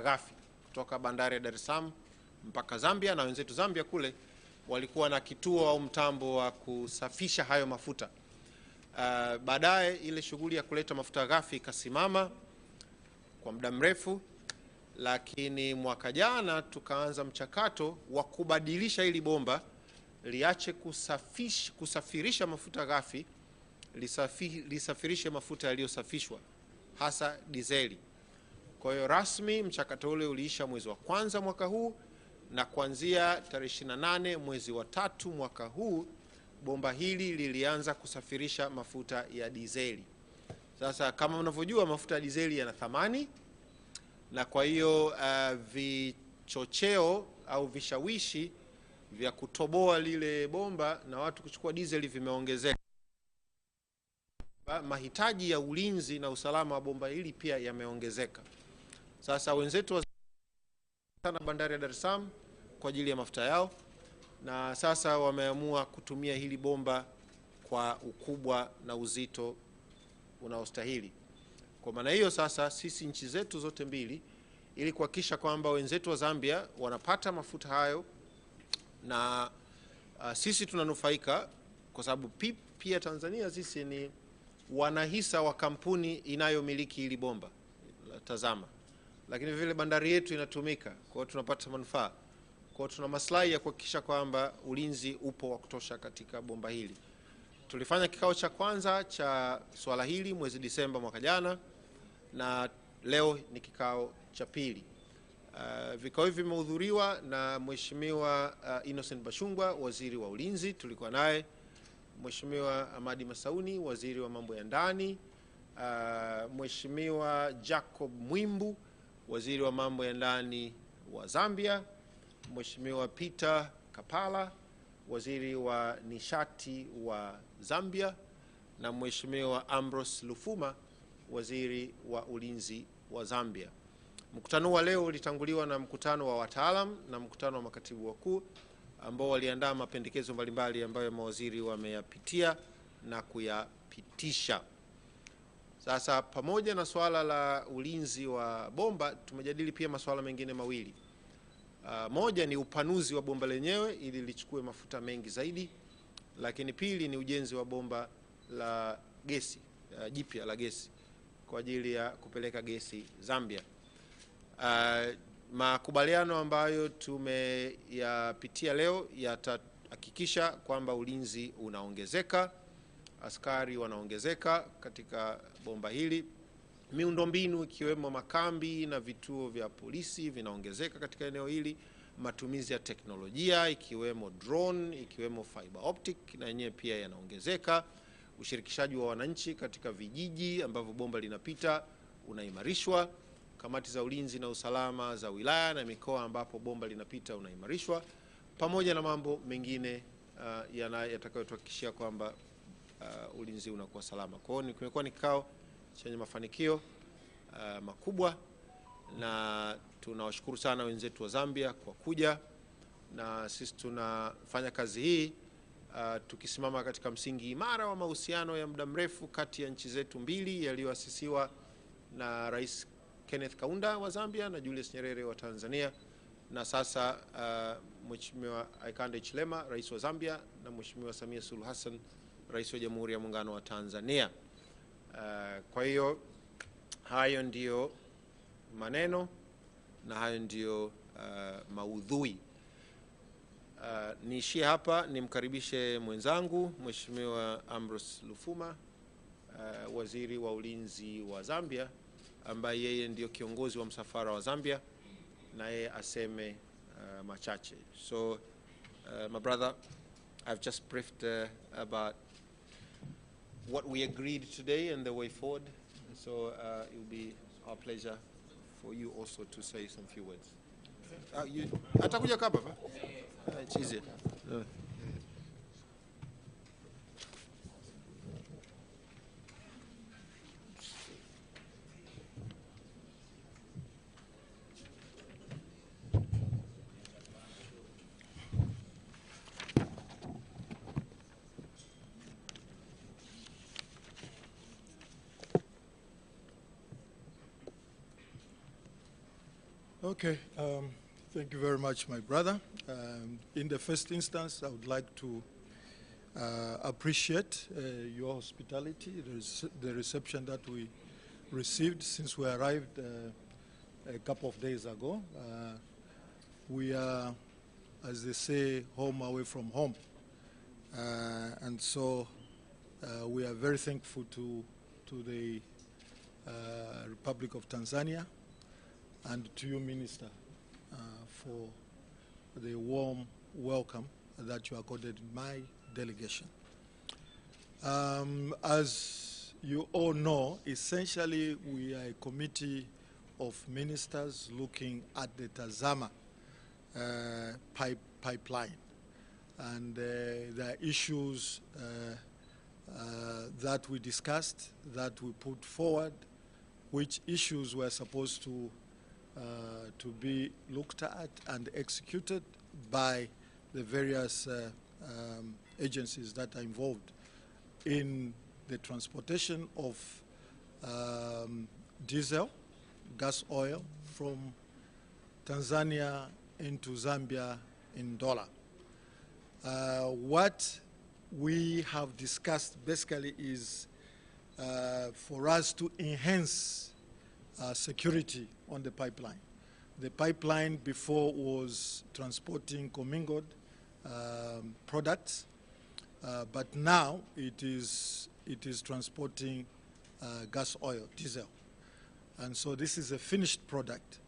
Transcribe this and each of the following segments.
ghafi kutoka bandari ya Dar es Salaam mpaka Zambia, na wenzetu Zambia kule walikuwa na kituo au mtambo wa kusafisha hayo mafuta. Baadaye ile shughuli ya kuleta mafuta ghafi ikasimama kwa muda mrefu, lakini mwaka jana tukaanza mchakato wa kubadilisha ili bomba liache kusafirisha mafuta ghafi, lisafirishe mafuta yaliyosafishwa, hasa dizeli. Kwa hiyo rasmi mchakato ule uliisha mwezi wa kwanza mwaka huu, na kuanzia tarehe 28 mwezi wa 3 mwaka huu bomba hili lilianza kusafirisha mafuta ya dizeli. Sasa kama mnavyojua, mafuta ya dizeli yana thamani, na kwa hiyo vichocheo au vishawishi vya kutoboa lile bomba na watu kuchukua dizeli vimeongezeka. Mahitaji ya ulinzi na usalama wa bomba hili pia yameongezeka. Sasa wenzetu wa bandari ya Dar es Salaam kwa ajili ya mafuta yao, na sasa wameamua kutumia hili bomba kwa ukubwa na uzito unaostahili. Kwa maana hiyo sasa sisi nchi zetu zote mbili, ili kuhakikisha kwamba wenzetu wa Zambia wanapata mafuta hayo na sisi tunanufaika, kwa sababu pia Tanzania sisi ni wanahisa wa kampuni inayomiliki hili bomba Tazama, lakini vile bandari yetu inatumika, kwa hiyo tunapata manufaa. Kwa hiyo tuna maslahi ya kuhakikisha kwamba ulinzi upo wa kutosha katika bomba hili. Tulifanya kikao cha kwanza cha swala hili mwezi Disemba mwaka jana, na leo ni kikao cha pili. Vikao hivi vimehudhuriwa na Mheshimiwa Innocent Bashungwa, waziri wa ulinzi, tulikuwa naye Mheshimiwa Ahmadi Masauni, waziri wa mambo ya ndani, Mheshimiwa Jacob Mwimbu, waziri wa mambo ya ndani wa Zambia, Mheshimiwa Peter Kapala, waziri wa nishati wa Zambia, na Mheshimiwa Ambrose Lufuma, waziri wa ulinzi wa Zambia. Mkutano wa leo ulitanguliwa na mkutano wa wataalam na mkutano wa makatibu wakuu ambao waliandaa mapendekezo mbalimbali ambayo mawaziri wameyapitia na kuyapitisha. Sasa pamoja na swala la ulinzi wa bomba, tumejadili pia masuala mengine mawili. Moja ni upanuzi wa bomba lenyewe ili lichukue mafuta mengi zaidi, lakini pili ni ujenzi wa bomba la gesi, jipya la gesi kwa ajili ya kupeleka gesi Zambia. Makubaliano ambayo tumeyapitia leo yatahakikisha kwamba ulinzi unaongezeka, askari wanaongezeka katika bomba hili, miundombinu ikiwemo makambi na vituo vya polisi vinaongezeka katika eneo hili, matumizi ya teknolojia ikiwemo drone, ikiwemo fiber optic na yenyewe pia yanaongezeka, ushirikishaji wa wananchi katika vijiji ambavyo bomba linapita unaimarishwa, kamati za ulinzi na usalama za wilaya na mikoa ambapo bomba linapita unaimarishwa, pamoja na mambo mengine yatakayotuhakikishia kwamba ulinzi unakuwa salama. Kwa hiyo kumekuwa ni kikao chenye mafanikio makubwa, na tunawashukuru sana wenzetu wa Zambia kwa kuja, na sisi tunafanya kazi hii tukisimama katika msingi imara wa mahusiano ya muda mrefu kati ya nchi zetu mbili yaliyoasisiwa na Rais Kenneth Kaunda wa Zambia na Julius Nyerere wa Tanzania, na sasa Mheshimiwa Hakainde Hichilema, rais wa Zambia, na Mheshimiwa Samia Suluhu Hassan, rais wa Jamhuri ya Muungano wa Tanzania. Kwa hiyo hayo ndiyo maneno na hayo ndiyo maudhui. Niishie hapa, nimkaribishe mwenzangu Mheshimiwa Ambrose Lufuma, waziri wa ulinzi wa Zambia, ambaye yeye ndio kiongozi wa msafara wa Zambia, na yeye aseme machache. So my brother, I've just briefed about what we agreed today and the way forward. So it will be our pleasure for you also to say some few words. Atakuja kapa pa? It's easier. Okay, thank you very much, my brother. In the first instance, I would like to appreciate your hospitality, the reception that we received since we arrived a couple of days ago. We are, as they say, home away from home. And so we are very thankful to the Republic of Tanzania and to you, Minister, for the warm welcome that you accorded my delegation. As you all know, essentially we are a committee of ministers looking at the Tazama pipeline. And there are issues that we discussed, that we put forward, which issues were supposed to be looked at and executed by the various agencies that are involved in the transportation of diesel, gas oil from Tanzania into Zambia in dollar. What we have discussed basically is for us to enhance security on the pipeline. The pipeline before was transporting commingled products, but now it is transporting gas oil, diesel. And so this is a finished product.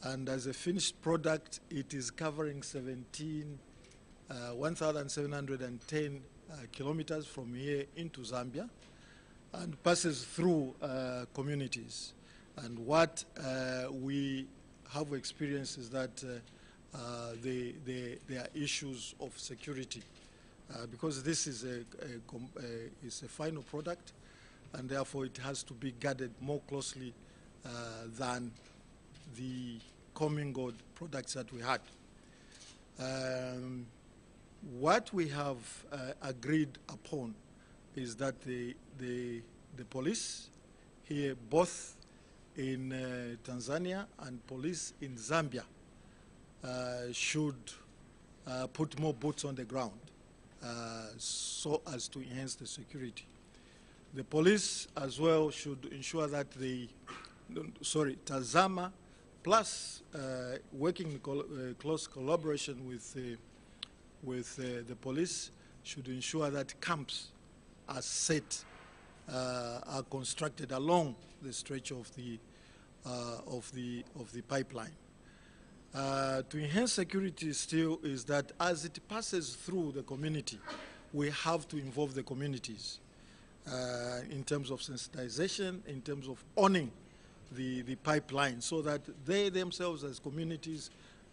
And as a finished product, it is covering 1,710 kilometers from here into Zambia and passes through communities. And what we have experienced is that there are issues of security because this is a final product, and therefore it has to be guarded more closely than the commingled products that we had. What we have agreed upon is that the police here, both in Tanzania and police in Zambia, should put more boots on the ground so as to enhance the security. The police as well should ensure that Tazama plus working in close collaboration with the police should ensure that camps are set, are constructed along the stretch of the pipeline. To enhance security still is that as it passes through the community, we have to involve the communities in terms of sensitization, in terms of owning the pipeline, so that they themselves as communities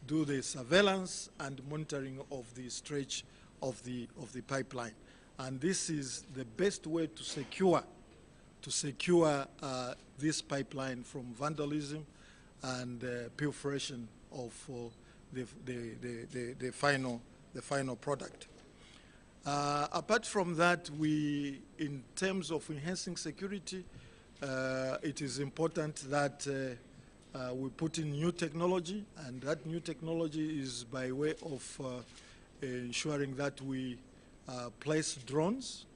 do the surveillance and monitoring of the stretch of the pipeline. And this is the best way to secure this pipeline from vandalism and pilferation of the final product. Apart from that, in terms of enhancing security, it is important that we put in new technology, and that new technology is by way of ensuring that we place drones.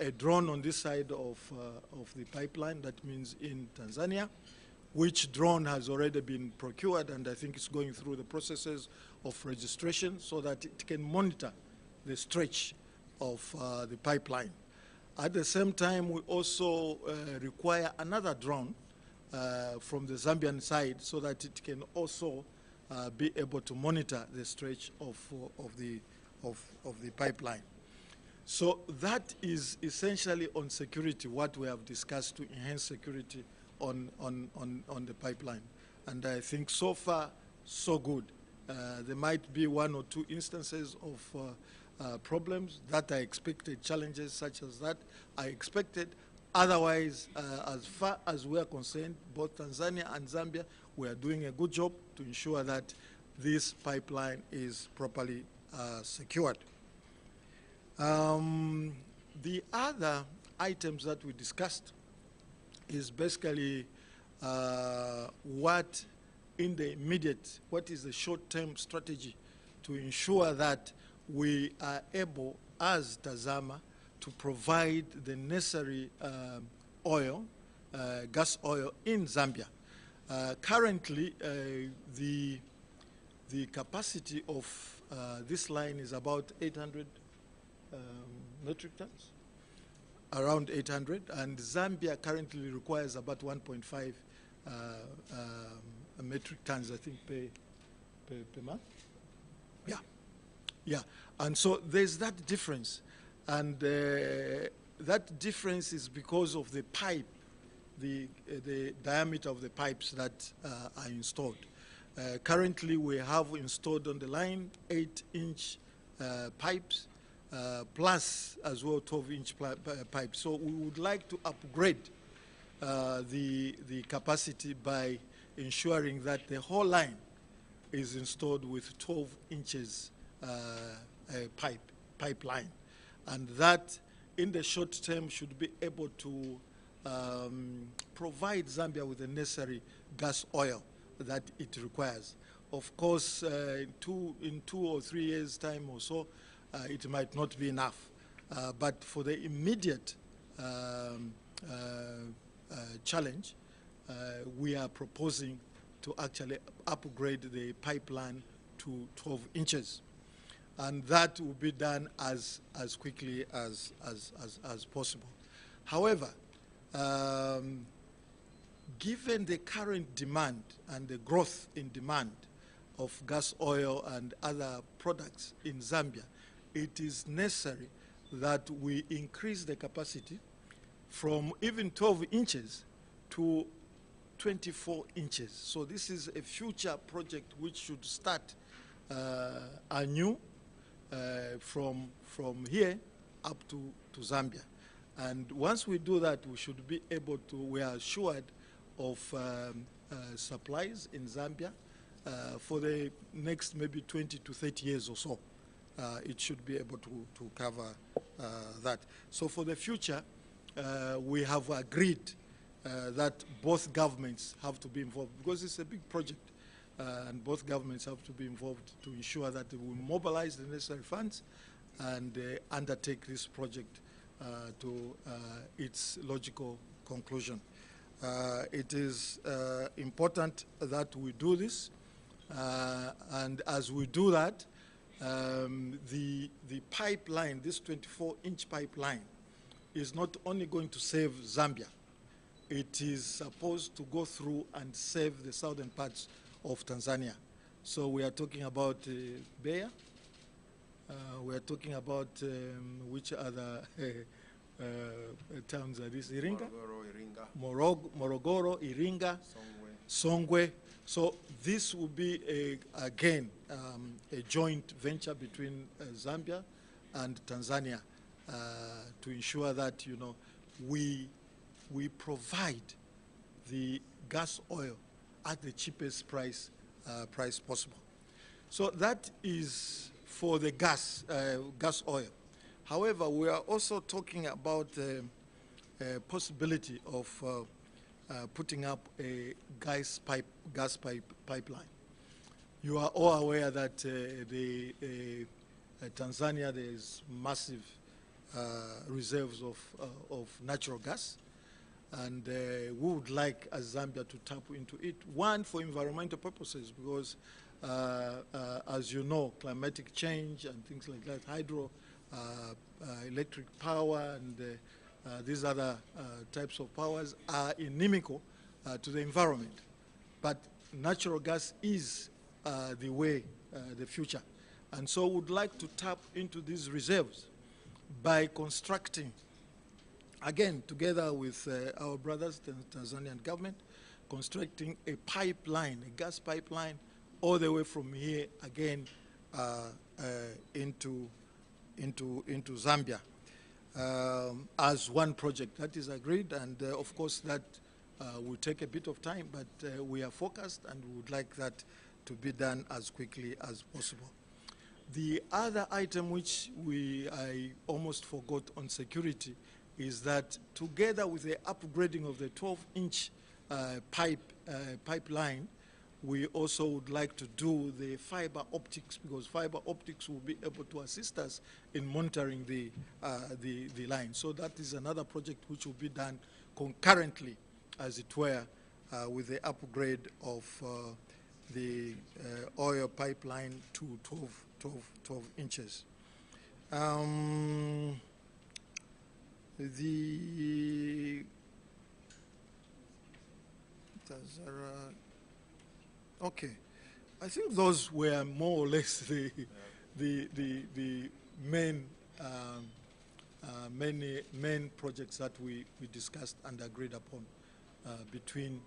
A drone on this side of the pipeline, that means in Tanzania, which drone has already been procured, and I think it's going through the processes of registration so that it can monitor the stretch of the pipeline. At the same time, we also require another drone from the Zambian side so that it can also be able to monitor the stretch of the pipeline. So that is essentially on security, what we have discussed to enhance security on the pipeline. And I think so far, so good. There might be one or two instances of problems that I expected, challenges such as that I expected. Otherwise, as far as we are concerned, both Tanzania and Zambia, we are doing a good job to ensure that this pipeline is properly secured. The other items that we discussed is basically what in the immediate, what is the short-term strategy to ensure that we are able, as TAZAMA, to provide the necessary oil, gas oil in Zambia. Currently, the capacity of this line is about 800 metric tons, around 800, and Zambia currently requires about 1.5 metric tons, I think, per month. Yeah, yeah, and so there's that difference, and that difference is because of the pipe, the diameter of the pipes that are installed. Currently, we have installed on the line 8-inch pipes, plus as well 12-inch pipes. So we would like to upgrade the capacity by ensuring that the whole line is installed with 12 inches pipeline, and that in the short term should be able to provide Zambia with the necessary gas oil that it requires. Of course, in 2 or 3 years' time or so, it might not be enough. But for the immediate challenge, we are proposing to actually upgrade the pipeline to 12 inches. And that will be done as quickly as possible. However, given the current demand and the growth in demand of gas oil and other products in Zambia, it is necessary that we increase the capacity from even 12 inches to 24 inches. So this is a future project which should start anew from here up to Zambia. And once we do that, we should be able to, we are assured of supplies in Zambia for the next maybe 20 to 30 years or so. It should be able to cover that. So for the future, we have agreed that both governments have to be involved, because it's a big project, and both governments have to be involved to ensure that they will mobilize the necessary funds and undertake this project to its logical conclusion. It is important that we do this, and as we do that, the pipeline, this 24-inch pipeline, is not only going to save Zambia, it is supposed to go through and save the southern parts of Tanzania. So we are talking about Beya, we are talking about which other towns are these? Iringa? Morogoro, Iringa, Songwe. So this will be, again, a joint venture between Zambia and Tanzania to ensure that, you know, we provide the gas oil at the cheapest price possible. So that is for the gas oil. However, we are also talking about the possibility of putting up a gas pipeline. You are all aware that Tanzania, there is massive reserves of natural gas, and we would like, as Zambia, to tap into it. One, for environmental purposes, because as you know, climatic change and things like that, hydro, electric power, and these other types of powers are inimical to the environment. But natural gas is the way, the future. And so we would like to tap into these reserves by constructing, again, together with our brothers, the Tanzanian government, constructing a pipeline, a gas pipeline, all the way from here, again, into Zambia. As one project that is agreed, and of course that will take a bit of time, but we are focused and we would like that to be done as quickly as possible. The other item which I almost forgot on security is that together with the upgrading of the 12-inch pipeline, we also would like to do the fiber optics, because fiber optics will be able to assist us in monitoring the line. So that is another project which will be done concurrently, as it were, with the upgrade of the oil pipeline to 12 inches. Okay, I think those were more or less the main main projects that we discussed and agreed upon between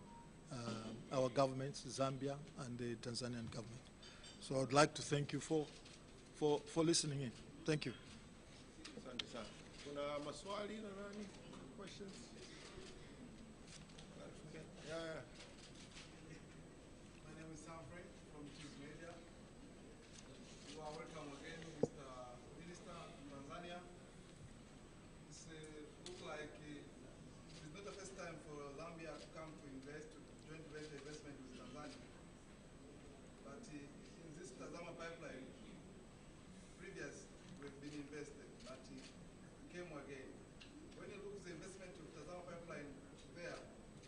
our governments, Zambia and the Tanzanian government. So I'd like to thank you for listening in. Thank you. Asante sana. Kuna maswali na nani? Questions? Yeah. My name is Sanfred from Choose Media. You are welcome again, Mr. Minister of Tanzania. It looks like it's not the first time for Zambia to come to invest, to joint venture investment with Tanzania. But in this Tazama pipeline, previous we've been invested, but it came again. When you look at the investment of Tazama pipeline there,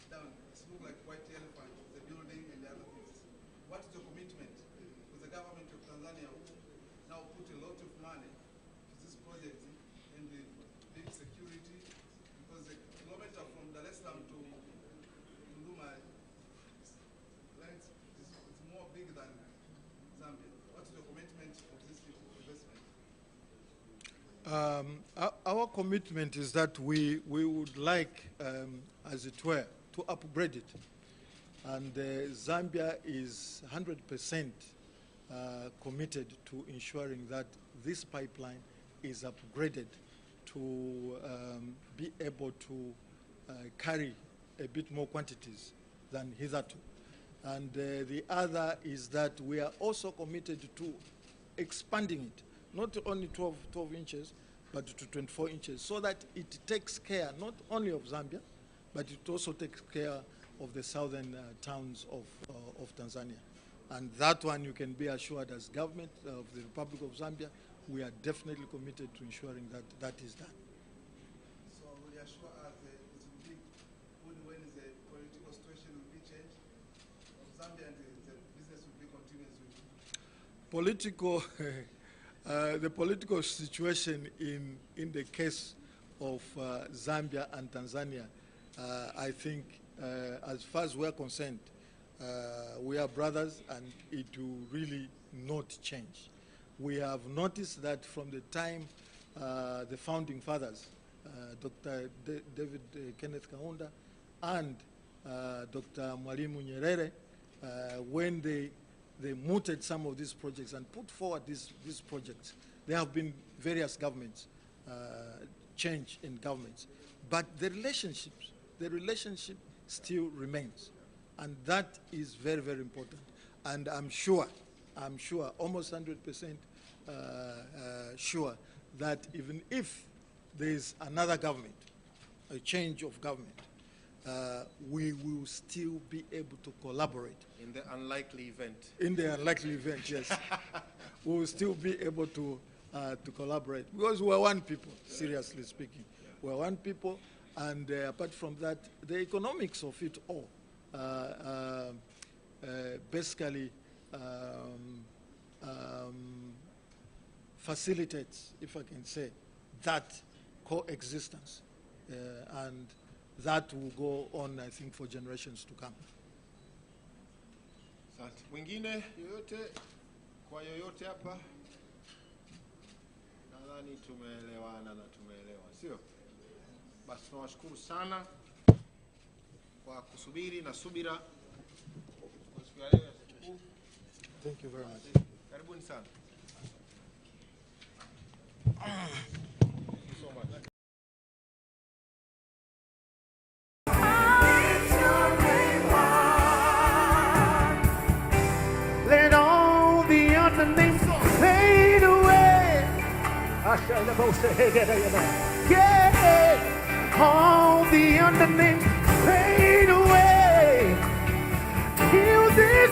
down, it looks like white elephant, the building and the other things. What is the commitment with the government of Tanzania, who now put a lot of money to this project and the big security, because the kilometer from Dar es Salaam to Tunduma is more big than Zambia. What is the commitment of this investment? Our commitment is that we would like, as it were, to upgrade it. And Zambia is 100% committed to ensuring that this pipeline is upgraded to be able to carry a bit more quantities than hitherto. And the other is that we are also committed to expanding it, not only 12 inches, but to 24 inches, so that it takes care not only of Zambia, but it also takes care of the southern towns of Tanzania. And that one you can be assured, as government of the Republic of Zambia, we are definitely committed to ensuring that that is done. So will you assure us it will be good when the political situation will be changed of Zambia and the business will be continuous with? The political situation in the case of Zambia and Tanzania, I think, as far as we're concerned, we are brothers, and it will really not change. We have noticed that from the time the founding fathers, Dr. David Kenneth Kaunda and Dr. Mwalimu Nyerere, when they mooted some of these projects and put forward these projects, there have been various governments, change in governments, but the relationship still remains, and that is very, very important. And I'm sure, almost 100% sure that even if there is another government, a change of government, we will still be able to collaborate. In the unlikely event. In the unlikely event, yes. We will still be able to collaborate, because we are one people, seriously speaking. We are one people, and apart from that, the economics of it all basically facilitates, if I can say, that coexistence, and that will go on, I think, for generations to come. Asante. Mwingine yoyote, kwa yoyote hapa? Nadhani tumeelewana na tumeelewa, sio? Basi tunawashukuru sana kwa kusubiri na subira. Thank you very much. Karibuni sana. Thank you so much. Let all the underneath fade away. Yeah, all the underneath fade away. Heal this.